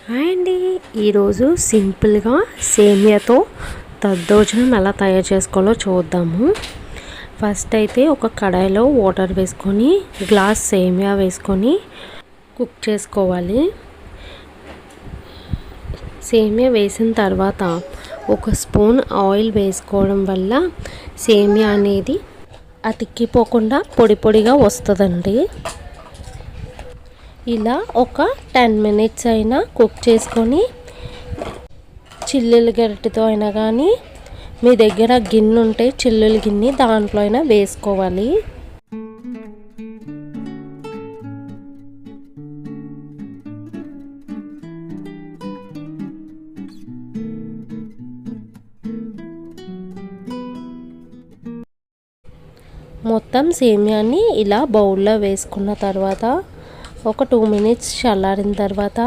Hi అండి. ఈరోజు సింపుల్గా సేమియాతో దద్దోజనం ఎలా తయారు చేసుకోవాలో చూద్దాము. ఫస్ట్ అయితే ఒక కడాయిలో వాటర్ వేసుకొని గ్లాస్ సేమియా వేసుకొని కుక్ చేసుకోవాలి. సేమియా వేసిన తర్వాత ఒక స్పూన్ ఆయిల్ వేసుకోవడం వల్ల సేమియా అనేది అతికిపోకుండా పొడి పొడిగా వస్తుందండి. ఇలా ఒక 10 మినిట్స్ అయినా కుక్ చేసుకొని చిల్లులు గరిటెతో అయినా కానీ మీ దగ్గర గిన్నె ఉంటే చిల్లుల గిన్నె దాంట్లో అయినా వేసుకోవాలి. మొత్తం సేమియాని ఇలా బౌల్లో వేసుకున్న తర్వాత ఒక 2 మినిట్స్ చల్లారిన తర్వాత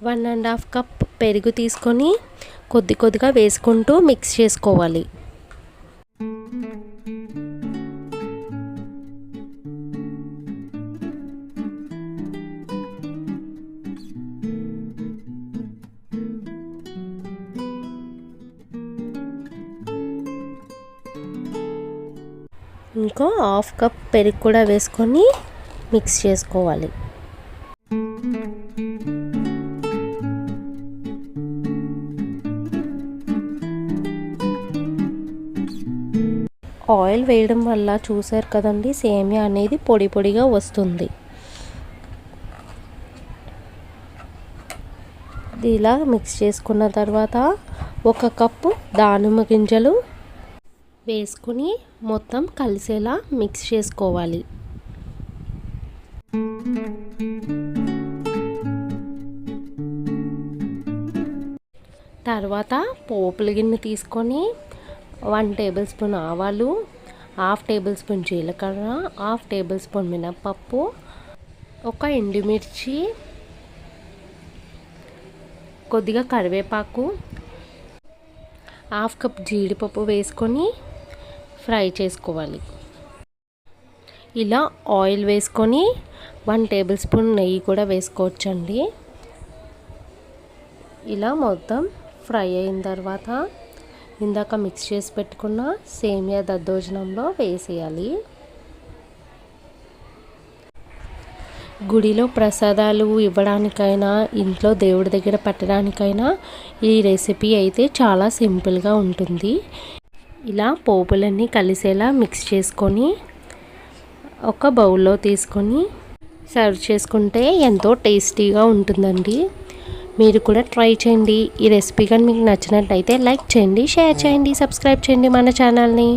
1.5 కప్ పెరుగు తీసుకొని కొద్ది కొద్దిగా వేసుకుంటూ మిక్స్ చేసుకోవాలి. ఇంకో 1/2 కప్ పెరుగు కూడా వేసుకొని మిక్స్ చేసుకోవాలి. ఆయిల్ వేయడం వల్ల చూసారు కదండి, సేమియా అనేది పొడి పొడిగా వస్తుంది. ఇలా మిక్స్ చేసుకున్న తర్వాత 1 కప్పు దానిమ్మ గింజలు వేసుకుని మొత్తం కలిసేలా మిక్స్ చేసుకోవాలి. తర్వాత పోపుల గిన్నె తీసుకొని 1 టేబుల్ స్పూన్ ఆవాలు, 1/2 టేబుల్ స్పూన్ జీలకర్ర, 1/2 టేబుల్ స్పూన్ మినప్పప్పు, ఒక ఎండుమిర్చి, కొద్దిగా కరివేపాకు, 1/2 కప్ జీడిపప్పు వేసుకొని ఫ్రై చేసుకోవాలి. ఇలా ఆయిల్ వేసుకొని 1 టేబుల్ స్పూన్ నెయ్యి కూడా వేసుకోవచ్చండి. ఇలా మొత్తం ఫ్రై అయిన తర్వాత ఇందాక మిక్స్ చేసి పెట్టుకున్న సేమియా దద్దోజనంలో వేసేయాలి. గుడిలో ప్రసాదాలు ఇవ్వడానికైనా ఇంట్లో దేవుడి దగ్గర పెట్టడానికైనా ఈ రెసిపీ అయితే చాలా సింపుల్గా ఉంటుంది. ఇలా పోపులన్నీ కలిసేలా మిక్స్ చేసుకొని ఒక బౌల్లో తీసుకొని సర్వ్ చేసుకుంటే ఎంతో టేస్టీగా ఉంటుందండి. మీరు కూడా ట్రై చేయండి. ఈ రెసిపీ కానీ మీకు నచ్చినట్లయితే లైక్ చేయండి, షేర్ చేయండి, సబ్స్క్రైబ్ చేయండి మన ఛానల్ని.